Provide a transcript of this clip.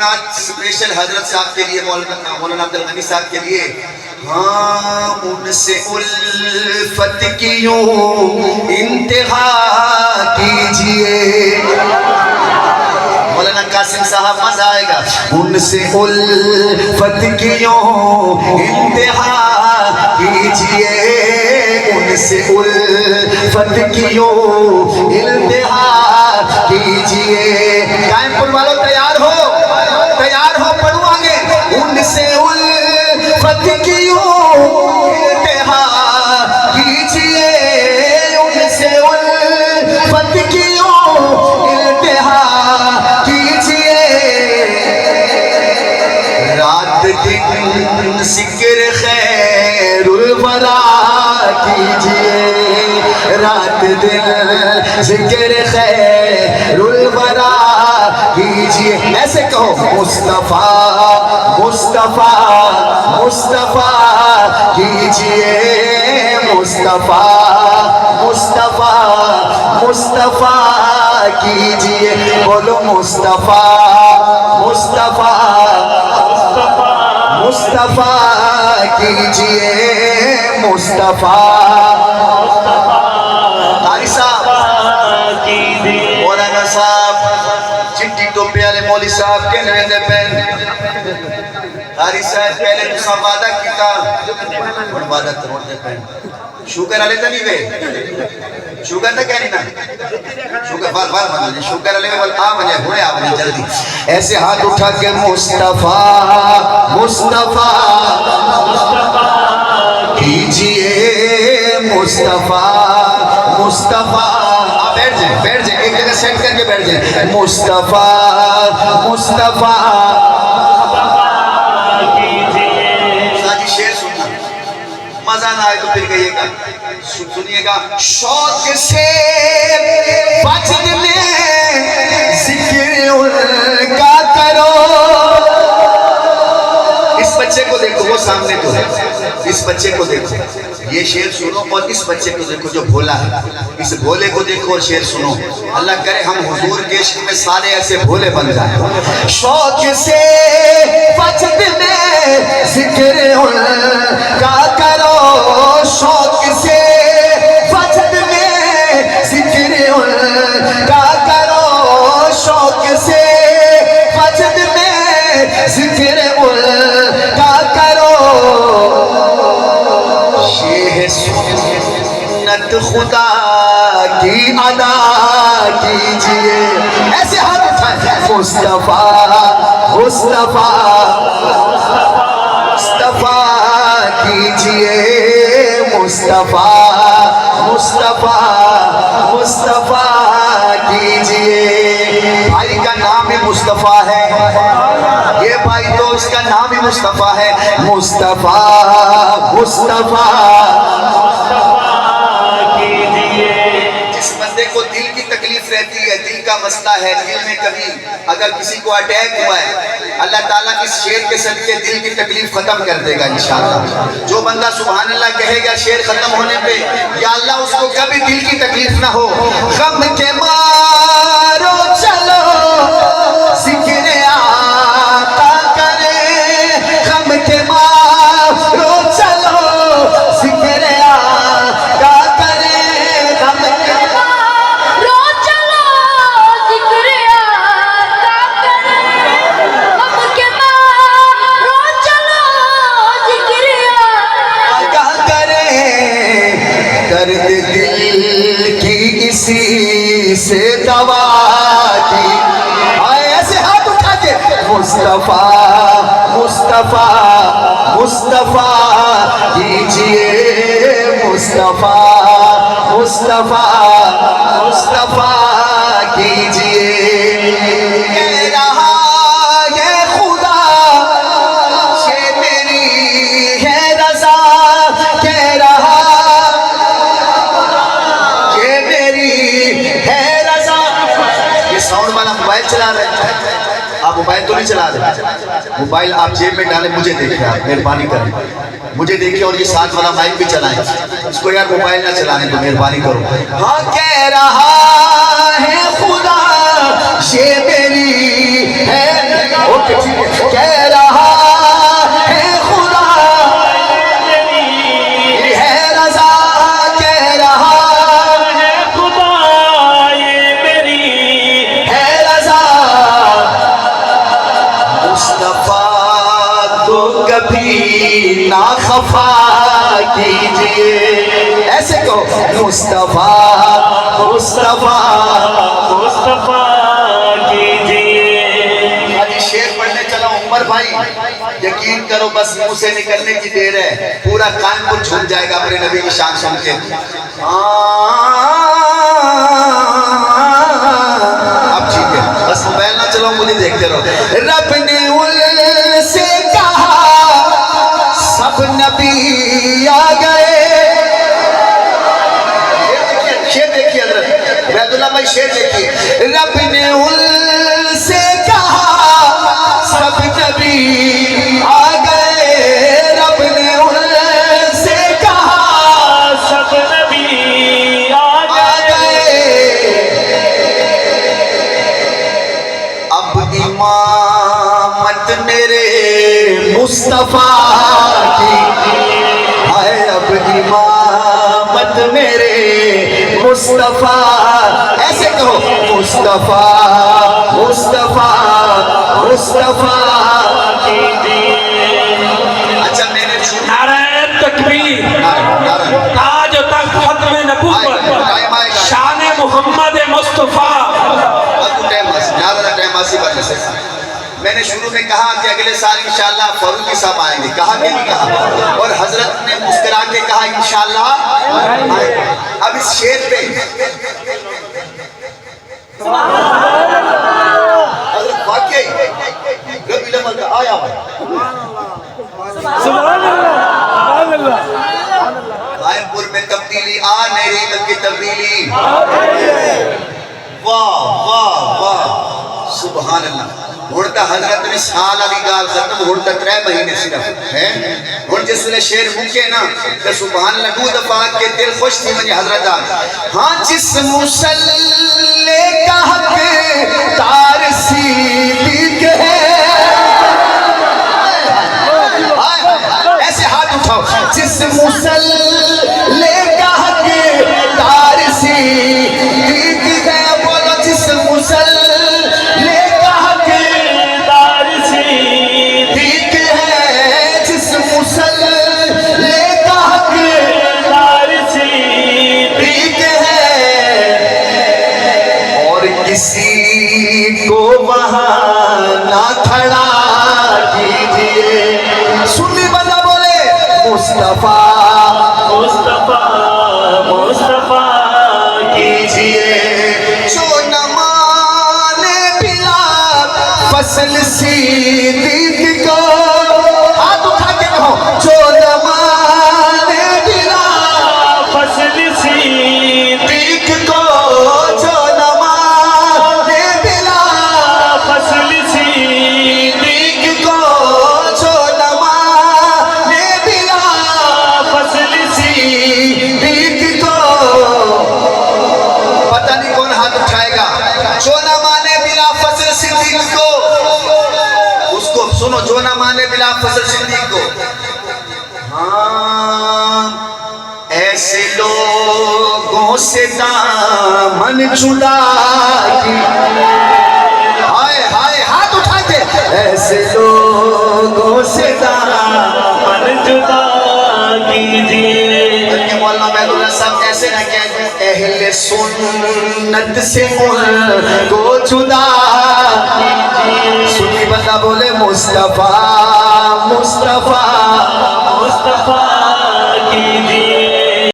نعت اسپیشل حضرت صاحب کے لیے، مولانا عبد الغنی صاحب کے لیے۔ ہاں ان سے الفت کی یوں انتہا کیجئے، مولانا قاسم صاحب مزہ آئے گا۔ ان سے الفت کی یوں انتہا کیجئے، ان سے الفت کی یوں انتہا کیجئے۔ قائم پور والوں تیار ہو پڑھو آگے۔ ان سے الفت کی یوں انتہا کیجئے، ان سے الفت کی یوں انتہا کیجئے۔ رات دن ذکر خیر الورا کیجئے، رات دن ذکر خیر الورا کیجئے۔ ایسے کہو مصطفیٰ مصطفیٰ مصطفیٰ کیجئے، مصطفیٰ مصطفیٰ مصطفیٰ کیجئے۔ بولو مصطفیٰ مصطفیٰ مصطفیٰ کیجئے، مصطفیٰ۔ قاری صاحب، مولانا صاحب، چٹی ٹوپی والے مولوی صاحب کے نویندے پین قاری صاحب پہلے تسا وعدہ کیتا اور وعدہ توڑتے پین شوگر والے تو نہیں گئے، شوگر تو کہہ نہیں نا، شوگر شوگر والے میں آ بنے ہوئے آ بنے جلدی۔ ایسے ہاتھ اٹھا کے مصطفیٰ مصطفیٰ کیجئے، مصطفیٰ مصطفیٰ۔ آپ بیٹھ جائیں ایک جگہ سیٹ کر کے بیٹھ جائیں۔ مصطفیٰ مصطفیٰ ساجی شعر سننا، مزہ نہ آئے تو پھر کہیے گا، سنیے گا۔ شوق سے وجد میں ذکر ان کا کرو، اس بچے کو دیکھو، وہ سامنے تو ہے، اس بچے کو دیکھو، یہ شعر سنو اور اس بچے کو دیکھو جو بھولا ہے، اس بھولے کو دیکھو اور شعر سنو۔ اللہ کرے ہم حضور کے عشق میں سارے ایسے بھولے بن جائیں۔ شوق سے وجد میں ذکر ان کا کرو، شوق سے وجد میں ذکر ان کا کرو، شوق سے وجد میں ذکر ان کا کرو۔ یہ سنت خدا کی ادا کیجئے، ایسے ہاتھ اٹھائیں۔ مصطفیٰ مصطفیٰ مصطفیٰ کیجئے، مصطفیٰ مصطفیٰ مصطفیٰ کیجئے۔ بھائی کا نام ہی مصطفیٰ ہے، یہ بھائی تو اس کا نام ہی مصطفیٰ ہے۔ مصطفیٰ مصطفیٰ کیجئے۔ جس بندے کو دل کی تکلیف رہتی ہے، دل کا مسئلہ ہے، دل میں کبھی اگر کسی کو اٹیک ہوا ہے، اللہ تعالیٰ کی شعر کے صدقے دل کی تکلیف ختم کر دے گا انشاءاللہ۔ جو بندہ سبحان اللہ کہے گا شعر ختم ہونے پہ، یا اللہ اس کو کبھی دل کی تکلیف نہ ہو۔ غم کے مارو چلو ذکر آقا کرے، غم کے مارو چلو ذکر آقا کرے، غم کے مارو چلو ذکر آقا کرے، غم کے مارو چلو ذکر آقا کرے۔ درد دل کی اسی سے دوا کی، آئے ایسے ہاتھ اٹھا کے۔ مصطفیٰ مصطفیٰ مصطفیٰ کیجئے، مصطفیٰ مصطفیٰ مصطفیٰ کیجئے۔ کہہ رہا ہے خدا یہ میری ہے رضا، کہہ رہا یہ میری ہے رضا۔ یہ ساؤنڈ والا موبائل چلا رہے ہیں، آپ موبائل تو نہیں چلا رہے، موبائل آپ جیب میں ڈالیں، مجھے دیکھیں، آپ مہربانی کریں، مجھے دیکھیں، اور یہ ساتھ والا مائک بھی چلائیں، اس کو یار موبائل نہ چلانے تو مہربانی کرو۔ ہاں کہہ رہا ہے خدا یہ میری ہے، وہ اوکے ٹھیک ہے. کہہ رہا ہے خدا یہ ہے رضا, کہہ رہا ہے خدا یہ میری ہے رضا. مصطفیٰ کو کبھی نہ خفا کیجئے, ایسے کہو مصطفیٰ مصطفیٰ. مصطفیٰ کیجئے. آج شعر پڑھنے چلا ہوں عمر بھائی, یقین کرو بس منہ سے نکلنے کی دیر ہے, پورا کانپور جھوم جائے گا اپنے نبی کی شان سن کے. اب ٹھیک ہے, بس موبائل نہ چلاؤ, مجھے دیکھتے رہو. رب نے ان سے کہا سب نبی آ گئے. شیر دیکھیے حضرت عبید اللہ بھائی, شیر دیکھیے. رب نے ان سے کہا سب نبی آ گئے. رب نے ان سے کہا سب نبی آ گئے. اب امامت میرے مصطفیٰ کی ہے, اب امامت میرے مصطفیٰ. ایسے کہو مصطفیٰ مصطفیٰ مصطفیٰ کیجئے. اچھا میں نے نعرہ تکبیر, تاج و تخت ختم نبوت, شان محمد مصطفیٰ. میں نے شروع میں کہا کہ اگلے سال انشاءاللہ فاروقی صاحب آئیں گے, کہا کہ نہیں کہا, اور حضرت نے مسکرا کے کہا انشاءاللہ آئیں گے. اب اس شعر پہ حضرت واقعی ربی الاول کا آیا قائم پور میں تبدیلی آ نہیں رہی بلکہ تبدیلی. واہ واہ واہ سبحان اللہ. ہونتا حضرت نے سال علی گال ختم, ہونتا 3 مہینے صرف ہے. ہون جس ویلے شعر مکے نا تو سبحان اللہ دو دفعہ کے دل خوش تھی منجھے حضرت آ. ہاں جس مسلح کا حق دار صدیق ہے, ایسے ہاتھ اٹھاؤ, جس مسلح کا حق دار صدیق ہے. بولو جس مسلح کا حق دار صدیق ہے, جس مسلح کا حق دار صدیق ہے. اور کسی کو وہاں نہ کھڑا کیجئے. سنی بندہ بولے مصطفیٰ مصطفیٰ مصطفیٰ کیجئے. جو نہ مانے بلا فصل صدیق کو, ہاتھ اٹھا کے کہو جو نہ مانے بلا فصل صدیق کو, جو نہ مانے بلا فصل صدیق کو, جو نہ مانے بلا فصل صدیق کو. پتہ نہیں کون ہاتھ اٹھائے گا. جو نہ مانے بلا فصل صدیق کو, اس کو سنو, جو نہ مانے بلا فصل صدیق کو. ہاں ایسے لوگوں سے دامن جدا کی, ہائے ہائے ہاتھ اٹھائے تھے, ایسے لوگوں سے دامن جدا کیجئے. بلکہ مولانا عبید اللہ صاحب ایسے نہ کہہ دیں اہل سنت سے ان کو جدا. سنی بندہ بولے مصطفیٰ